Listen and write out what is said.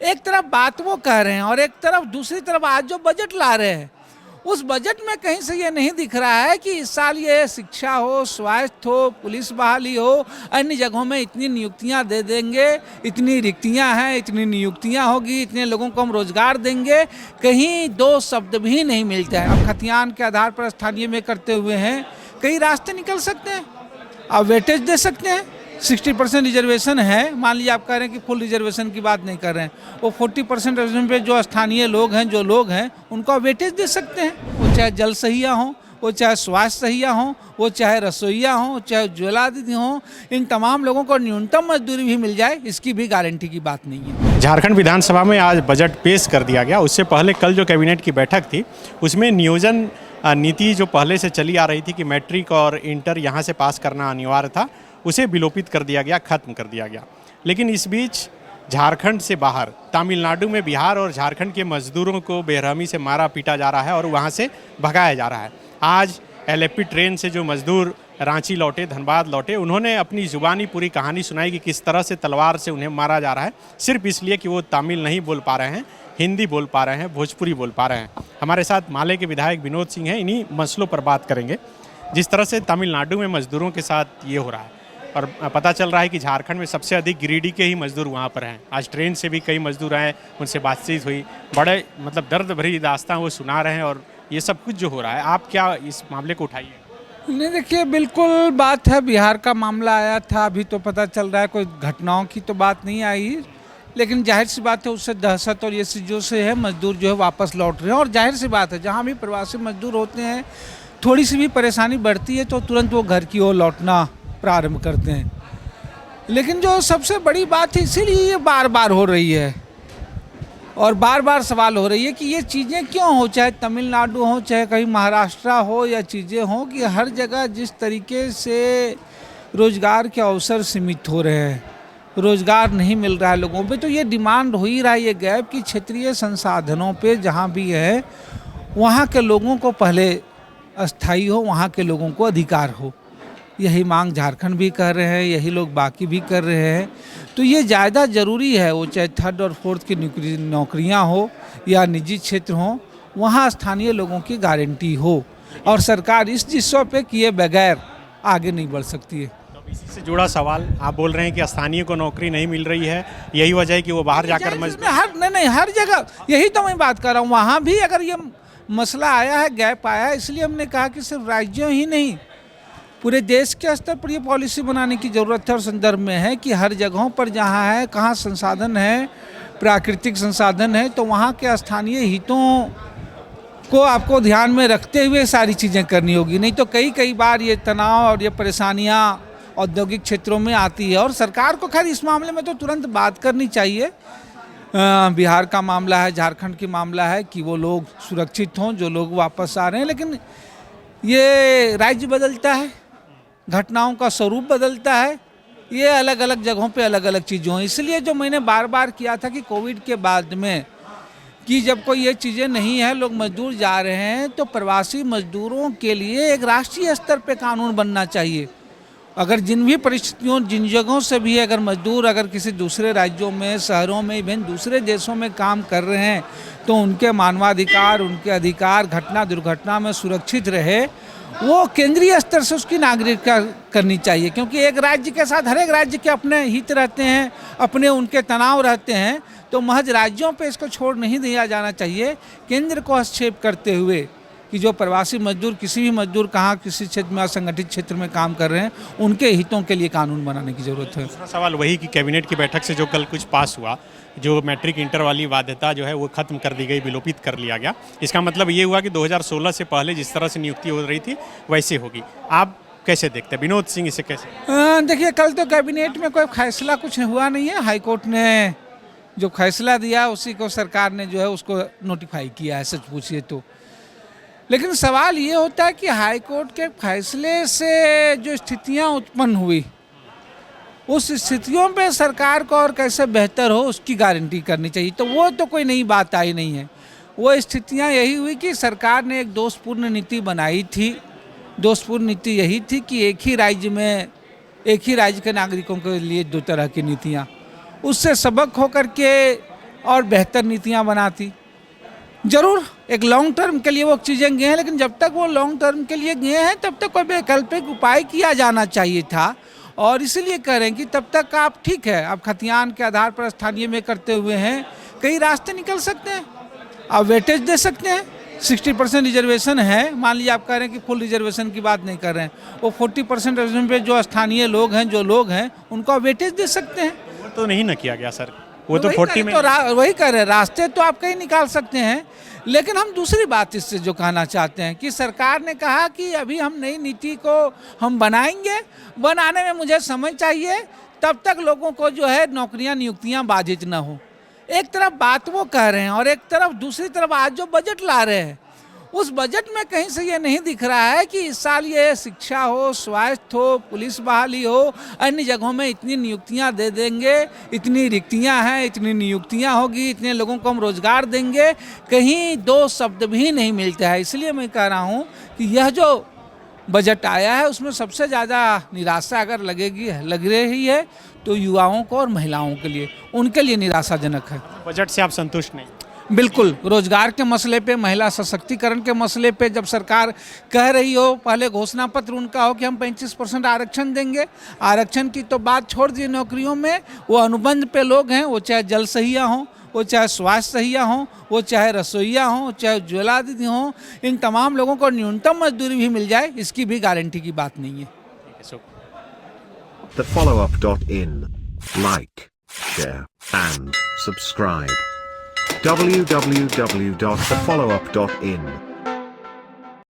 एक तरफ बात वो कह रहे हैं और एक तरफ दूसरी तरफ आज जो बजट ला रहे हैं उस बजट में कहीं से ये नहीं दिख रहा है कि इस साल ये शिक्षा हो, स्वास्थ्य हो, पुलिस बहाली हो, अन्य जगहों में इतनी नियुक्तियां दे देंगे, इतनी रिक्तियां हैं, इतनी नियुक्तियां होगी, इतने लोगों को हम रोजगार देंगे। कहीं दो शब्द भी नहीं मिलता है। अब खतियान के आधार पर स्थानीय में करते हुए हैं, कई रास्ते निकल सकते हैं। आप वेटेज दे सकते हैं, 60% रिजर्वेशन है, मान लीजिए आप कह रहे हैं कि फुल रिजर्वेशन की बात नहीं कर रहे हैं, वो 40% रिजर्वेशन पे जो स्थानीय लोग हैं, जो लोग हैं, उनको आप वेटेज दे सकते हैं। वो चाहे जल सहिया हों, वो चाहे स्वास्थ्य सहिया हों, वो चाहे रसोईया हों, चाहे उज्ज्वला दीदी हों, इन तमाम लोगों को न्यूनतम मजदूरी भी मिल जाए, इसकी भी गारंटी की बात नहीं है। झारखंड विधानसभा में आज बजट पेश कर दिया गया। उससे पहले कल जो कैबिनेट की बैठक थी उसमें नियोजन नीति जो पहले से चली आ रही थी कि मैट्रिक और इंटर यहाँ से पास करना अनिवार्य था, उसे विलोपित कर दिया गया, खत्म कर दिया गया। लेकिन इस बीच झारखंड से बाहर तमिलनाडु में बिहार और झारखंड के मजदूरों को बेरहमी से मारा पीटा जा रहा है और वहाँ से भगाया जा रहा है। आज एलएपी ट्रेन से जो मजदूर रांची लौटे, धनबाद लौटे, उन्होंने अपनी ज़ुबानी पूरी कहानी सुनाई कि किस तरह से तलवार से उन्हें मारा जा रहा है, सिर्फ इसलिए कि वो तमिल नहीं बोल पा रहे हैं, हिंदी बोल पा रहे हैं, भोजपुरी बोल पा रहे हैं। हमारे साथ माले के विधायक विनोद सिंह हैं, इन्हीं मसलों पर बात करेंगे। जिस तरह से तमिलनाडु में मजदूरों के साथ ये हो रहा है और पता चल रहा है कि झारखंड में सबसे अधिक गिरिडीह के ही मजदूर वहाँ पर हैं। आज ट्रेन से भी कई मजदूर आए, उनसे बातचीत हुई, बड़े दर्द भरी दास्तां वो सुना रहे हैं और ये सब कुछ जो हो रहा है, आप क्या इस मामले को उठाइए? नहीं, देखिए, बिल्कुल बात है। बिहार का मामला आया था, अभी तो पता चल रहा है कोई घटनाओं की तो बात नहीं आई, लेकिन जाहिर सी बात है उससे दहशत और ये चीज़ों से है मजदूर जो है वापस लौट रहे हैं। और जाहिर सी बात है जहाँ भी प्रवासी मजदूर होते हैं, थोड़ी सी भी परेशानी बढ़ती है तो तुरंत वो घर की ओर लौटना प्रारंभ करते हैं। लेकिन जो सबसे बड़ी बात है, इसीलिए ये बार बार हो रही है और बार बार सवाल हो रही है कि ये चीज़ें क्यों हो, चाहे तमिलनाडु हो, चाहे कहीं महाराष्ट्र हो, या चीज़ें हों कि हर जगह जिस तरीके से रोज़गार के अवसर सीमित हो रहे हैं, रोज़गार नहीं मिल रहा है लोगों पे, तो ये डिमांड हो ही रहा है ये गैप कि क्षेत्रीय संसाधनों पे जहाँ भी है वहाँ के लोगों को पहले अस्थाई हो, वहाँ के लोगों को अधिकार हो। यही मांग झारखंड भी कर रहे हैं, यही लोग बाकी भी कर रहे हैं। तो ये ज़्यादा ज़रूरी है, वो चाहे थर्ड और फोर्थ की नौकरियां हो या निजी क्षेत्र हो, वहाँ स्थानीय लोगों की गारंटी हो और सरकार इस चीज़ों पे किए बगैर आगे नहीं बढ़ सकती है। तो इसी से जुड़ा सवाल, आप बोल रहे हैं कि स्थानीय को नौकरी नहीं मिल रही है, यही वजह है कि वो बाहर जाकर नहीं, हर जगह यही तो मैं बात कर रहा हूँ। वहाँ भी अगर ये मसला आया है, गैप आया है, इसलिए हमने कहा कि सिर्फ राज्यों ही नहीं, पूरे देश के स्तर पर ये पॉलिसी बनाने की ज़रूरत है और संदर्भ में है कि हर जगहों पर जहाँ है, कहाँ संसाधन है, प्राकृतिक संसाधन है, तो वहाँ के स्थानीय हितों को आपको ध्यान में रखते हुए सारी चीज़ें करनी होगी। नहीं तो कई बार ये तनाव और ये परेशानियाँ औद्योगिक क्षेत्रों में आती है और सरकार को खैर इस मामले में तो तुरंत बात करनी चाहिए। बिहार का मामला है, झारखंड की मामला है कि वो लोग सुरक्षित हों जो लोग वापस आ रहे हैं, लेकिन ये राज्य बदलता है, घटनाओं का स्वरूप बदलता है, ये अलग अलग जगहों पे अलग अलग चीज़ें हैं। इसलिए जो मैंने बार बार किया था कि कोविड के बाद में कि जब कोई ये चीज़ें नहीं है, लोग मजदूर जा रहे हैं, तो प्रवासी मजदूरों के लिए एक राष्ट्रीय स्तर पे कानून बनना चाहिए। अगर जिन भी परिस्थितियों, जिन जगहों से भी अगर मजदूर अगर किसी दूसरे राज्यों में, शहरों में, इवन दूसरे देशों में काम कर रहे हैं, तो उनके मानवाधिकार, उनके अधिकार घटना दुर्घटना में सुरक्षित रहे, वो केंद्रीय स्तर से उसकी नागरिकता करनी चाहिए। क्योंकि एक राज्य के साथ हर एक राज्य के अपने हित रहते हैं, अपने उनके तनाव रहते हैं, तो महज राज्यों पे इसको छोड़ नहीं दिया जाना चाहिए। केंद्र को हस्तक्षेप करते हुए कि जो प्रवासी मजदूर, किसी भी मजदूर कहाँ किसी क्षेत्र में, असंगठित क्षेत्र में काम कर रहे हैं, उनके हितों के लिए कानून बनाने की ज़रूरत है। दूसरा सवाल वही कि कैबिनेट की बैठक से जो कल कुछ पास हुआ, जो मैट्रिक इंटर वाली बाध्यता जो है वो खत्म कर दी गई, विलोपित कर लिया गया। इसका मतलब ये हुआ कि 2016 से पहले जिस तरह से नियुक्ति हो रही थी वैसे होगी। आप कैसे देखते हैं विनोद सिंह, इसे कैसे? देखिए, कल तो कैबिनेट में कोई फैसला कुछ हुआ नहीं है। हाईकोर्ट ने जो फैसला दिया उसी को सरकार ने जो है उसको नोटिफाई किया है, सच पूछिए तो। लेकिन सवाल ये होता है कि हाईकोर्ट के फैसले से जो स्थितियां उत्पन्न हुई, उस स्थितियों पे सरकार को और कैसे बेहतर हो उसकी गारंटी करनी चाहिए। तो वो तो कोई नई बात आई नहीं है। वो स्थितियां यही हुई कि सरकार ने एक दोषपूर्ण नीति बनाई थी। दोषपूर्ण नीति यही थी कि एक ही राज्य के नागरिकों के लिए दो तरह की नीतियां। उससे सबक होकर के और बेहतर नीतियाँ बनाती। जरूर एक लॉन्ग टर्म के लिए वो चीज़ें गए हैं, लेकिन जब तक वो लॉन्ग टर्म के लिए गए हैं तब तक कोई वैकल्पिक उपाय किया जाना चाहिए था। और इसीलिए कह रहे हैं कि तब तक आप ठीक है, आप खतियान के आधार पर स्थानीय में करते हुए हैं, कई रास्ते निकल सकते हैं। आप वेटेज दे सकते हैं, 60% रिजर्वेशन है, मान लीजिए आप कह रहे हैं कि फुल रिजर्वेशन की बात नहीं कर रहे हैं, वो 40% रिजर्वेशन पे जो स्थानीय लोग हैं, जो लोग हैं, उनको आप वेटेज दे सकते हैं। वो तो नहीं ना किया गया सर, वो तो वही 40 में वही कह रहे हैं, रास्ते तो आप कहीं निकाल सकते हैं। लेकिन हम दूसरी बात इससे जो कहना चाहते हैं कि सरकार ने कहा कि अभी हम नई नीति को हम बनाएंगे, बनाने में मुझे समय चाहिए, तब तक लोगों को जो है नौकरियां नियुक्तियां बाधित न हो। एक तरफ बात वो कह रहे हैं और एक तरफ दूसरी तरफ आज जो बजट ला रहे हैं, उस बजट में कहीं से ये नहीं दिख रहा है कि इस साल ये शिक्षा हो, स्वास्थ्य हो, पुलिस बहाली हो, अन्य जगहों में इतनी नियुक्तियां दे देंगे, इतनी रिक्तियां हैं, इतनी नियुक्तियां होगी, इतने लोगों को हम रोजगार देंगे, कहीं दो शब्द भी नहीं मिलता है। इसलिए मैं कह रहा हूँ कि यह जो बजट आया है उसमें सबसे ज़्यादा निराशा अगर लग रही है तो युवाओं को और महिलाओं के लिए, उनके लिए निराशाजनक है। बजट से आप संतुष्ट नहीं? बिल्कुल, रोजगार के मसले पे, महिला सशक्तिकरण के मसले पे जब सरकार कह रही हो, पहले घोषणा पत्र उनका हो कि हम 35% आरक्षण देंगे, आरक्षण की तो बात छोड़ दी नौकरियों में, वो अनुबंध पे लोग हैं, वो चाहे जल सहिया हों, वो चाहे स्वास्थ्य सहिया हों, वो चाहे रसोइया हों, चाहे उज्ज्वला दीदी हों, इन तमाम लोगों को न्यूनतम मजदूरी भी मिल जाए, इसकी भी गारंटी की बात नहीं है। TheFollowUp.in. Like, share, and subscribe. www.thefollowup.in